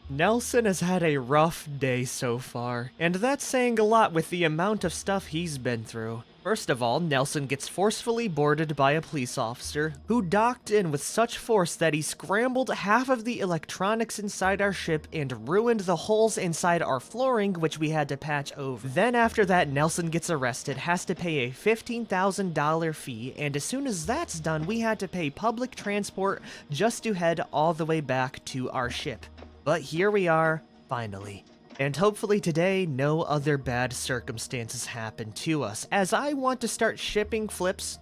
Nelson has had a rough day so far, and that's saying a lot with the amount of stuff he's been through. First of all, Nelson gets forcefully boarded by a police officer, who docked in with such force that he scrambled half of the electronics inside our ship and ruined the holes inside our flooring, which we had to patch over. Then after that, Nelson gets arrested, has to pay a $15,000 fee, and as soon as that's done, we had to pay public transport just to head all the way back to our ship. But here we are, finally. And hopefully today, no other bad circumstances happen to us, as I want to start shipping flips.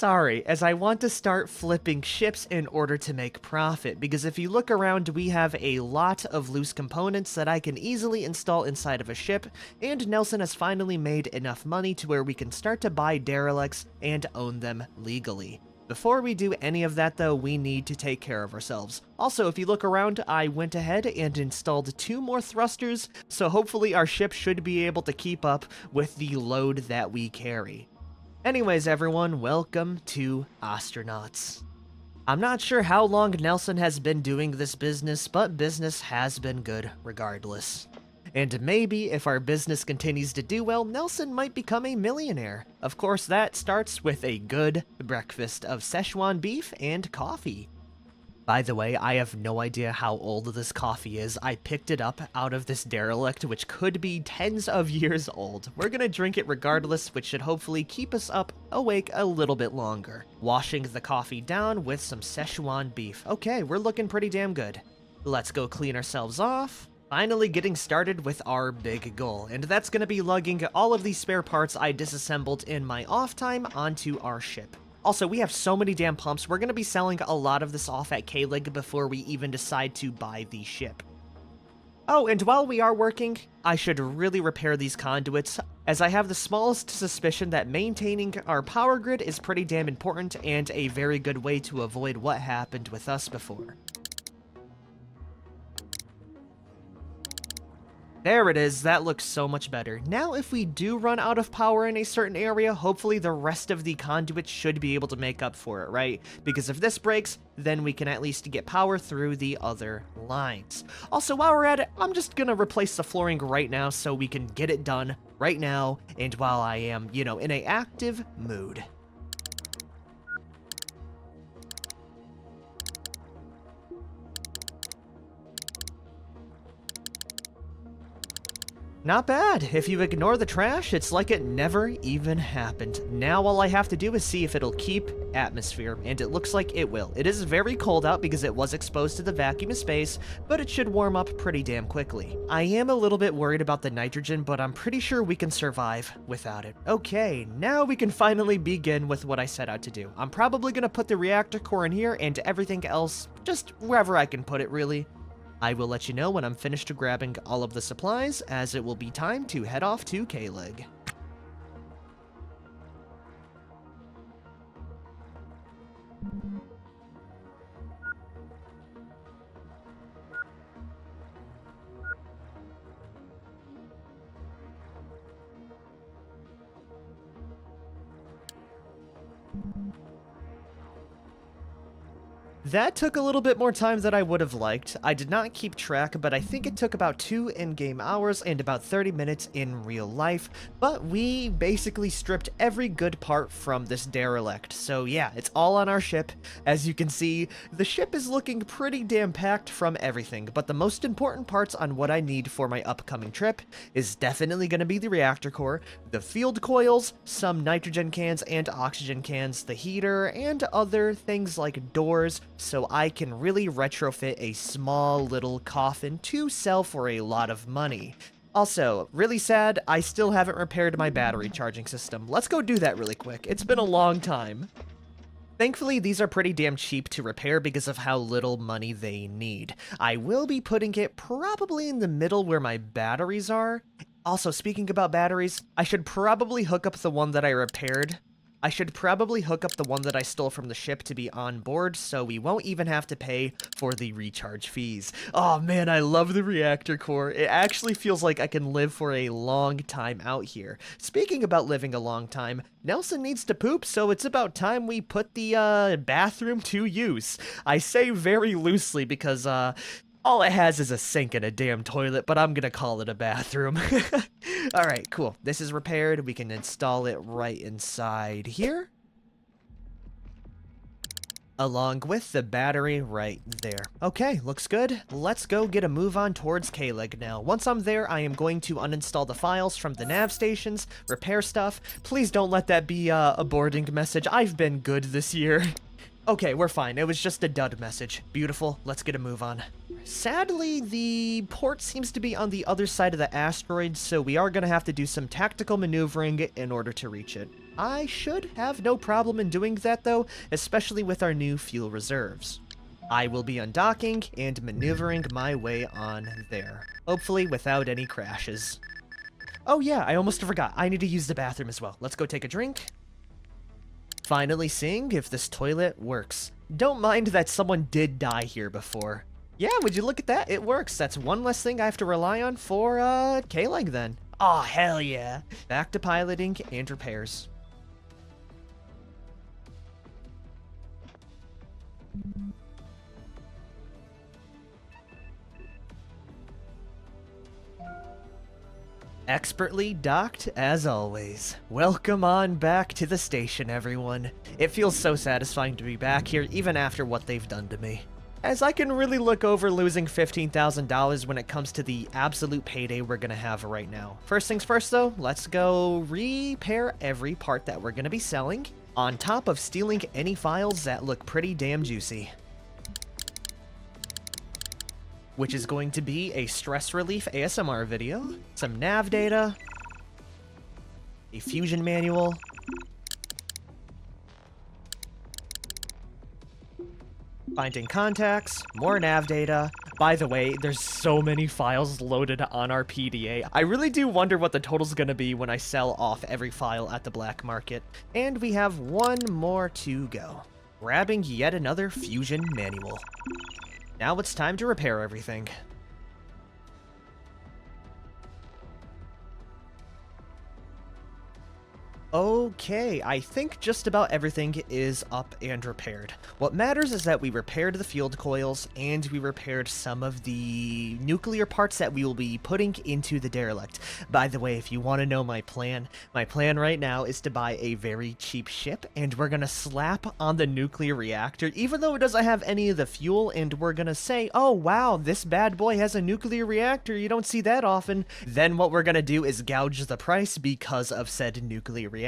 As I want to start flipping ships in order to make profit, because if you look around, we have a lot of loose components that I can easily install inside of a ship, and Nelson has finally made enough money to where we can start to buy derelicts and own them legally. Before we do any of that though, we need to take care of ourselves. Also, if you look around, I went ahead and installed 2 more thrusters, so hopefully our ship should be able to keep up with the load that we carry. Anyways everyone, welcome to Ostranauts. I'm not sure how long Nelson has been doing this business, but business has been good regardless. And maybe if our business continues to do well, Nelson might become a millionaire. Of course, that starts with a good breakfast of Szechuan beef and coffee. By the way, I have no idea how old this coffee is. I picked it up out of this derelict, which could be tens of years old. We're gonna drink it regardless, which should hopefully keep us up awake a little bit longer. Washing the coffee down with some Szechuan beef. Okay, we're looking pretty damn good. Let's go clean ourselves off. Finally getting started with our big goal, and that's going to be lugging all of these spare parts I disassembled in my off time onto our ship. Also, we have so many damn pumps, we're going to be selling a lot of this off at K-Lig before we even decide to buy the ship. Oh, and while we are working, I should really repair these conduits, as I have the smallest suspicion that maintaining our power grid is pretty damn important and a very good way to avoid what happened with us before. There it is, that looks so much better. Now if we do run out of power in a certain area, hopefully the rest of the conduit should be able to make up for it, right? Because if this breaks, then we can at least get power through the other lines. Also, while we're at it, I'm just gonna replace the flooring right now so we can get it done right now, and while I am, in an active mood. Not bad. If you ignore the trash, it's like it never even happened. Now all I have to do is see if it'll keep atmosphere, and it looks like it will. It is very cold out because it was exposed to the vacuum of space, but it should warm up pretty damn quickly. I am a little bit worried about the nitrogen, but I'm pretty sure we can survive without it. Okay, now we can finally begin with what I set out to do. I'm probably gonna put the reactor core in here and everything else just wherever I can put it, really. I will let you know when I'm finished grabbing all of the supplies, as it will be time to head off to K-Lig. That took a little bit more time than I would have liked. I did not keep track, but I think it took about 2 in-game hours and about 30 minutes in real life, but we basically stripped every good part from this derelict. So yeah, it's all on our ship. As you can see, the ship is looking pretty damn packed from everything, but the most important parts on what I need for my upcoming trip is definitely going to be the reactor core, the field coils, some nitrogen cans and oxygen cans, the heater, and other things like doors, so I can really retrofit a small little coffin to sell for a lot of money. Also, really sad, I still haven't repaired my battery charging system. Let's go do that really quick. It's been a long time. Thankfully, these are pretty damn cheap to repair because of how little money they need. I will be putting it probably in the middle where my batteries are. Also, speaking about batteries, I should probably hook up the one that I repaired. I should probably hook up the one that I stole from the ship to be on board, so we won't even have to pay for the recharge fees. Oh man, I love the reactor core. It actually feels like I can live for a long time out here. Speaking about living a long time, Nelson needs to poop, so it's about time we put the bathroom to use. I say very loosely because All it has is a sink and a damn toilet, but I'm gonna call it a bathroom. Alright, cool. This is repaired. We can install it right inside here. Along with the battery right there. Okay, looks good. Let's go get a move on towards K-Leg now. Once I'm there, I am going to uninstall the files from the nav stations, repair stuff. Please don't let that be a boarding message. I've been good this year. Okay, we're fine. It was just a dud message. Beautiful. Let's get a move on. Sadly, the port seems to be on the other side of the asteroid, so we are going to have to do some tactical maneuvering in order to reach it. I should have no problem in doing that, though, especially with our new fuel reserves. I will be undocking and maneuvering my way on there, hopefully without any crashes. Oh yeah, I almost forgot. I need to use the bathroom as well. Let's go take a drink. Finally seeing if this toilet works. Don't mind that someone did die here before. Yeah, would you look at that? It works. That's one less thing I have to rely on for, K-Leg then. Aw, hell yeah. Back to piloting and repairs. Expertly docked, as always. Welcome on back to the station, everyone. It feels so satisfying to be back here, even after what they've done to me. As I can really look over losing $15,000 when it comes to the absolute payday we're gonna have right now. First things first though, let's go repair every part that we're gonna be selling, on top of stealing any files that look pretty damn juicy. Which is going to be a stress relief ASMR video, some nav data, a fusion manual, finding contacts, more nav data. By the way, there's so many files loaded on our PDA. I really do wonder what the total's gonna be when I sell off every file at the black market. And we have one more to go. Grabbing yet another fusion manual. Now it's time to repair everything. Okay, I think just about everything is up and repaired. What matters is that we repaired the field coils, and we repaired some of the nuclear parts that we will be putting into the Derelict. By the way, if you want to know my plan right now is to buy a very cheap ship, and we're gonna slap on the nuclear reactor, even though it doesn't have any of the fuel, and we're gonna say, oh wow, this bad boy has a nuclear reactor, you don't see that often. Then what we're gonna do is gouge the price because of said nuclear reactor.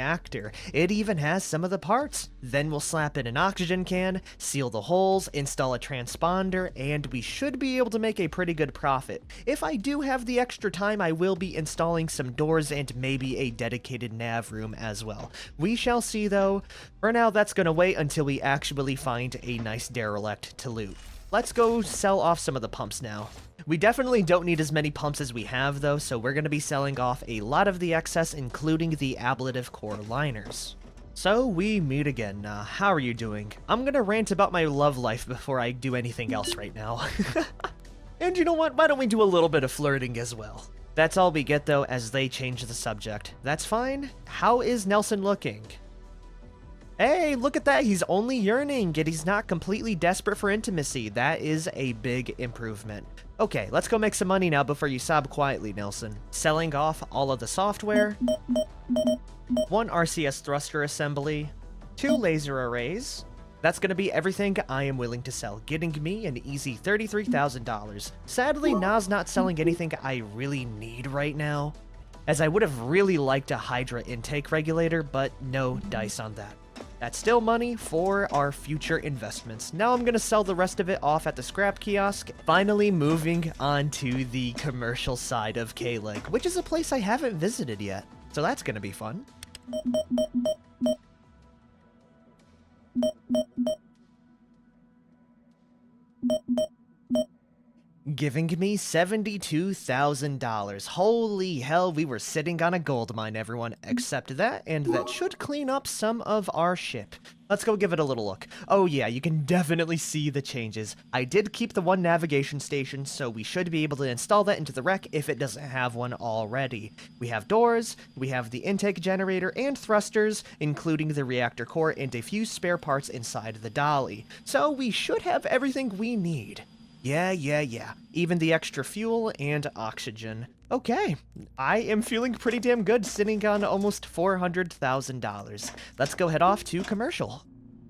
It even has some of the parts. Then we'll slap in an oxygen can, seal the holes, install a transponder, and we should be able to make a pretty good profit. If I do have the extra time, I will be installing some doors and maybe a dedicated nav room as well. We shall see though. For now, that's gonna wait until we actually find a nice derelict to loot. Let's go sell off some of the pumps now. We definitely don't need as many pumps as we have though, so we're going to be selling off a lot of the excess, including the ablative core liners. So we meet again. How are you doing? I'm going to rant about my love life before I do anything else right now. And you know what? Why don't we do a little bit of flirting as well? That's all we get though, as they change the subject. That's fine. How is Nelson looking? Hey, look at that, he's only yearning, and he's not completely desperate for intimacy. That is a big improvement. Okay, let's go make some money now before you sob quietly, Nelson. Selling off all of the software, 1 RCS thruster assembly, 2 laser arrays. That's gonna be everything I am willing to sell, getting me an easy $33,000. Sadly, Na's not selling anything I really need right now, as I would have really liked a Hydra intake regulator, but no dice on that. That's still money for our future investments. Now I'm gonna sell the rest of it off at the scrap kiosk. Finally moving on to the commercial side of K-Leg, which is a place I haven't visited yet. So that's gonna be fun. Giving me $72,000. Holy hell, we were sitting on a gold mine, everyone. Except that, and that should clean up some of our ship. Let's go give it a little look. Oh yeah, you can definitely see the changes. I did keep the 1 navigation station, so we should be able to install that into the wreck if it doesn't have one already. We have doors, we have the intake generator and thrusters, including the reactor core and a few spare parts inside the dolly. So we should have everything we need. Yeah. Even the extra fuel and oxygen. Okay, I am feeling pretty damn good sitting on almost $400,000. Let's go head off to commercial.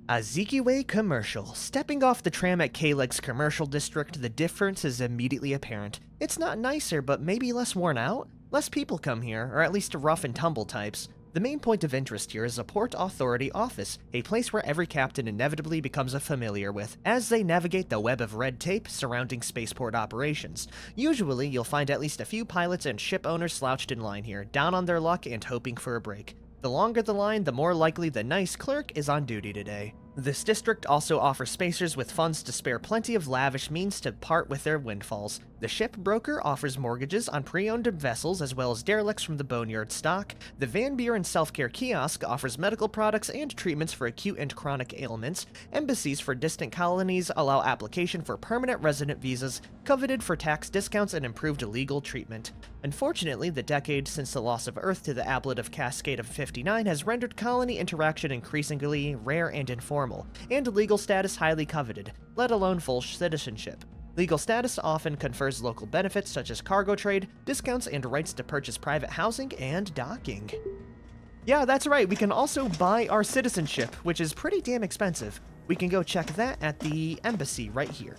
Azikiwe Commercial. Stepping off the tram at K-Leg's commercial district, the difference is immediately apparent. It's not nicer, but maybe less worn out? Less people come here, or at least rough and tumble types. The main point of interest here is a Port Authority office, a place where every captain inevitably becomes a familiar with, as they navigate the web of red tape surrounding spaceport operations. Usually, you'll find at least a few pilots and ship owners slouched in line here, down on their luck and hoping for a break. The longer the line, the more likely the nice clerk is on duty today. This district also offers spacers with funds to spare plenty of lavish means to part with their windfalls. The ship broker offers mortgages on pre-owned vessels as well as derelicts from the boneyard stock. The Van Buren self-care kiosk offers medical products and treatments for acute and chronic ailments. Embassies for distant colonies allow application for permanent resident visas, coveted for tax discounts and improved legal treatment. Unfortunately, the decade since the loss of Earth to the applet of Cascade of 59 has rendered colony interaction increasingly rare and informal, and legal status highly coveted, let alone full citizenship. Legal status often confers local benefits such as cargo trade, discounts, and rights to purchase private housing and docking. Yeah, that's right, we can also buy our citizenship, which is pretty damn expensive. We can go check that at the embassy right here.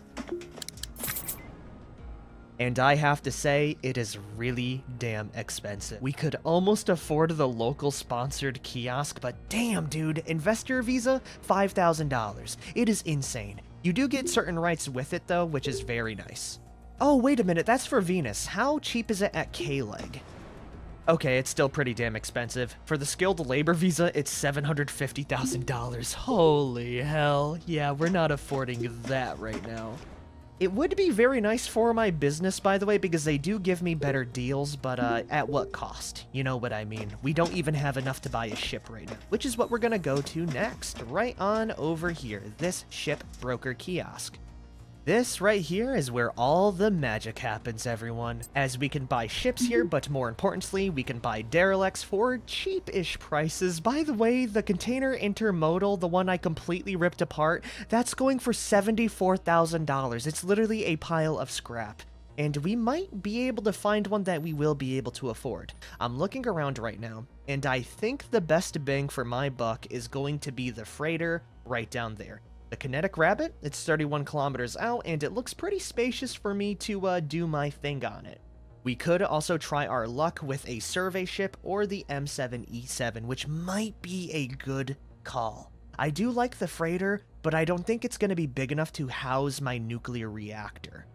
And I have to say, it is really damn expensive. We could almost afford the local sponsored kiosk, but damn dude, investor visa, $5,000. It is insane. You do get certain rights with it though, which is very nice. Oh, wait a minute, that's for Venus. How cheap is it at K-Leg? Okay, it's still pretty damn expensive. For the skilled labor visa, it's $750,000. Holy hell. Yeah, we're not affording that right now. It would be very nice for my business, by the way, because they do give me better deals, but at what cost? You know what I mean. We don't even have enough to buy a ship right now, which is what we're gonna go to next, right on over here, this ship broker kiosk. This right here is where all the magic happens, everyone, as we can buy ships here, but more importantly, we can buy derelicts for cheap-ish prices. By the way, the container intermodal, the one I completely ripped apart, that's going for $74,000. It's literally a pile of scrap. And we might be able to find one that we will be able to afford. I'm looking around right now, and I think the best bang for my buck is going to be the freighter right down there. The Kinetic Rabbit, it's 31 kilometers out, and it looks pretty spacious for me to do my thing on it. We could also try our luck with a survey ship or the M7E7, which might be a good call. I do like the freighter, but I don't think it's going to be big enough to house my nuclear reactor.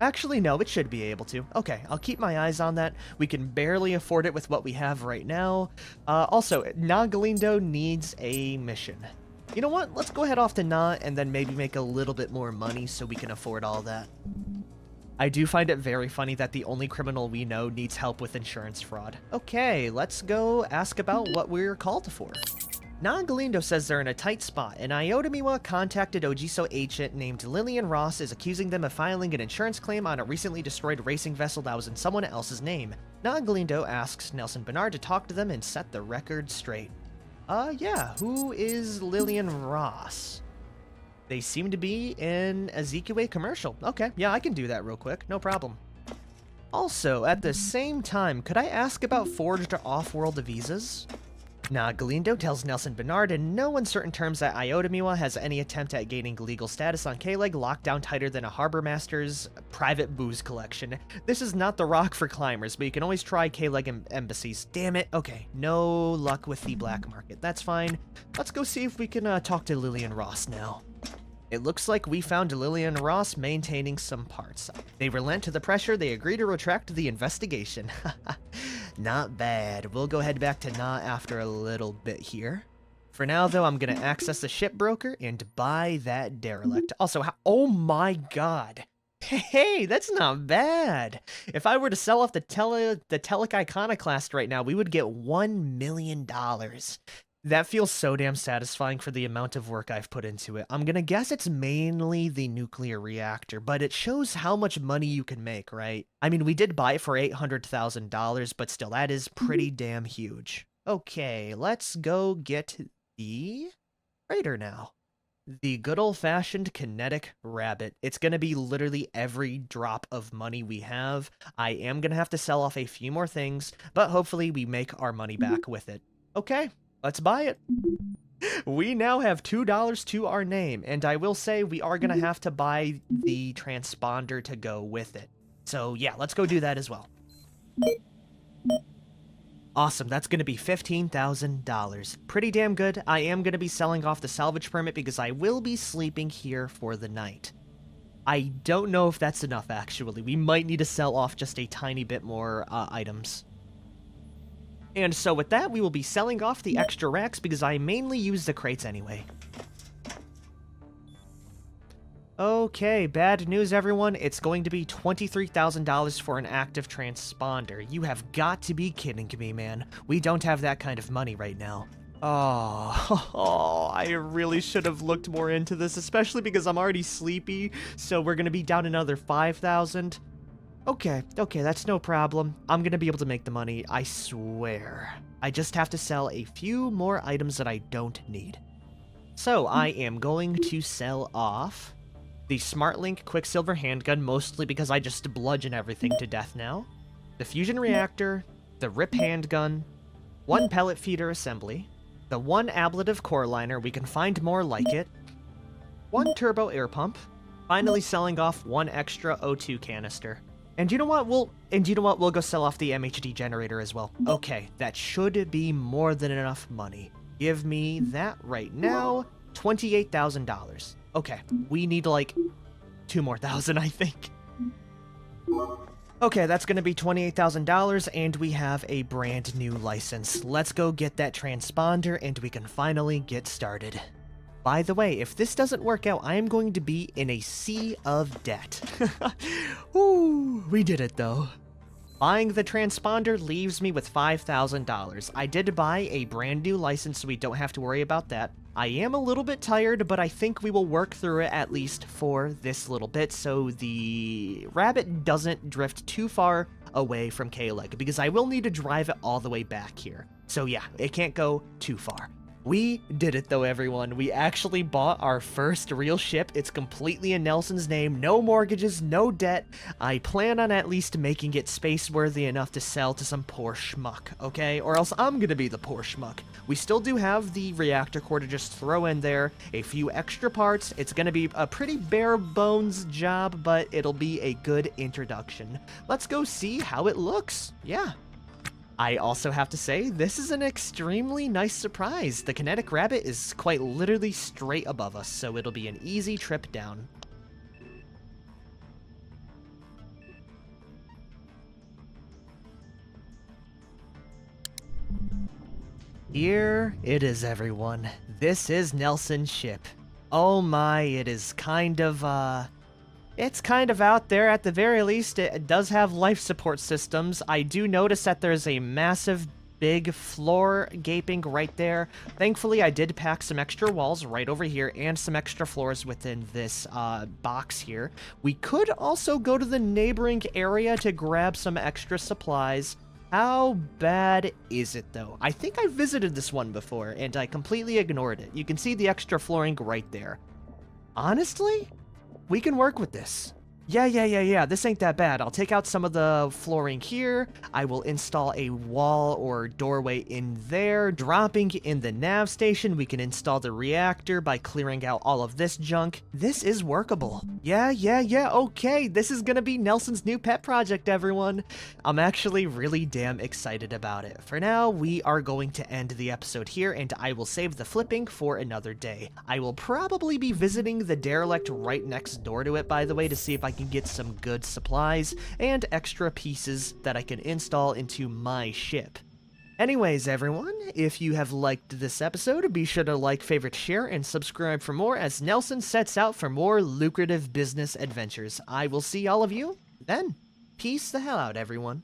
Actually, no, it should be able to. Okay, I'll keep my eyes on that. We can barely afford it with what we have right now. Also, Nagalindo needs a mission. You know what? Let's go ahead off to Na and then maybe make a little bit more money so we can afford all that. I do find it very funny that the only criminal we know needs help with insurance fraud. Okay, let's go ask about what we're called for. Na Galindo says they're in a tight spot, and Iotamiwa contacted Ojiso agent named Lillian Ross is accusing them of filing an insurance claim on a recently destroyed racing vessel that was in someone else's name. Na Galindo asks Nelson Bernard to talk to them and set the record straight. Yeah, who is Lillian Ross? They seem to be in a Azikiwe commercial. Okay, yeah, I can do that real quick, no problem. Also, at the same time, could I ask about forged off-world visas? Nah, Galindo tells Nelson Bernard in no uncertain terms that Iotamiwa has any attempt at gaining legal status on K-Leg locked down tighter than a harbor master's private booze collection. This is not the rock for climbers, but you can always try K-Leg embassies. Damn it. Okay, no luck with the black market. That's fine. Let's go see if we can talk to Lillian Ross now. It looks like we found Lillian Ross maintaining some parts. They relent to the pressure, they agree to retract the investigation. Not bad. We'll go head back to Na after a little bit here. For now, though, I'm gonna access the ship broker and buy that derelict. Also, oh my god. Hey, that's not bad. If I were to sell off the Telic Iconoclast right now, we would get $1 million. That feels so damn satisfying for the amount of work I've put into it. I'm gonna guess it's mainly the nuclear reactor, but it shows how much money you can make, right? I mean, we did buy it for $800,000, but still, that is pretty damn huge. Okay, let's go get the freighter now. the good old-fashioned kinetic rabbit. It's gonna be literally every drop of money we have. I am gonna have to sell off a few more things, but hopefully we make our money back with it. Okay, let's buy it. We now have $2 to our name, and I will say we are gonna have to buy the transponder to go with it. So yeah, let's go do that as well. Awesome, that's going to be $15,000. Pretty damn good. I am going to be selling off the salvage permit because I will be sleeping here for the night. I don't know if that's enough, actually. We might need to sell off just a tiny bit more items. And so with that, we will be selling off the extra racks because I mainly use the crates anyway. Okay, bad news everyone, it's going to be $23,000 for an active transponder. You have got to be kidding me, man. We don't have that kind of money right now. Oh, I really should have looked more into this, especially because I'm already sleepy, so we're gonna be down another 5,000. Okay, that's no problem. I'm gonna be able to make the money, I swear. I just have to sell a few more items that I don't need. So I am going to sell off the SmartLink Quicksilver handgun, mostly because I just bludgeon everything to death now. The fusion reactor, the RIP handgun, one pellet feeder assembly, the one ablative core liner, we can find more like it, one turbo air pump, finally selling off one extra O2 canister. And you know what? We'll go sell off the MHD generator as well. Okay, that should be more than enough money. Give me that right now. $28,000. Okay, we need like 2 more thousand, I think. Okay, that's gonna be $28,000, and we have a brand new license. Let's go get that transponder, and we can finally get started. By the way, if this doesn't work out, I am going to be in a sea of debt. Ooh, we did it though. Buying the transponder leaves me with $5,000. I did buy a brand new license, so we don't have to worry about that. I am a little bit tired, but I think we will work through it at least for this little bit, so the rabbit doesn't drift too far away from K-Leg, because I will need to drive it all the way back here. So yeah, it can't go too far. We did it though, everyone. We actually bought our first real ship. It's completely in Nelson's name. No mortgages, no debt. I plan on at least making it space-worthy enough to sell to some poor schmuck, okay? Or else I'm gonna be the poor schmuck. We still do have the reactor core to just throw in there, a few extra parts. It's gonna be a pretty bare-bones job, but it'll be a good introduction. Let's go see how it looks. Yeah. I also have to say, this is an extremely nice surprise. The kinetic rabbit is quite literally straight above us, so it'll be an easy trip down. Here it is, everyone. This is Nelson's ship. Oh my, it is it's kind of out there. At the very least, it does have life support systems. I do notice that there's a massive big floor gaping right there. Thankfully, I did pack some extra walls right over here and some extra floors within this box here. We could also go to the neighboring area to grab some extra supplies. How bad is it, though? I think I visited this one before, and I completely ignored it. You can see the extra flooring right there. Honestly, we can work with this. Yeah, this ain't that bad. I'll take out some of the flooring here. I will install a wall or doorway in there. Dropping in the nav station, we can install the reactor by clearing out all of this junk. This is workable. Yeah, okay. This is gonna be Nelson's new pet project, everyone. I'm actually really damn excited about it. For now, we are going to end the episode here, and I will save the flipping for another day. I will probably be visiting the Derelict right next door to it, by the way, to see if I can get some good supplies and extra pieces that I can install into my ship. Anyways, everyone, if you have liked this episode, be sure to like, favorite, share, and subscribe for more as Nelson sets out for more lucrative business adventures. I will see all of you then. Peace the hell out, everyone.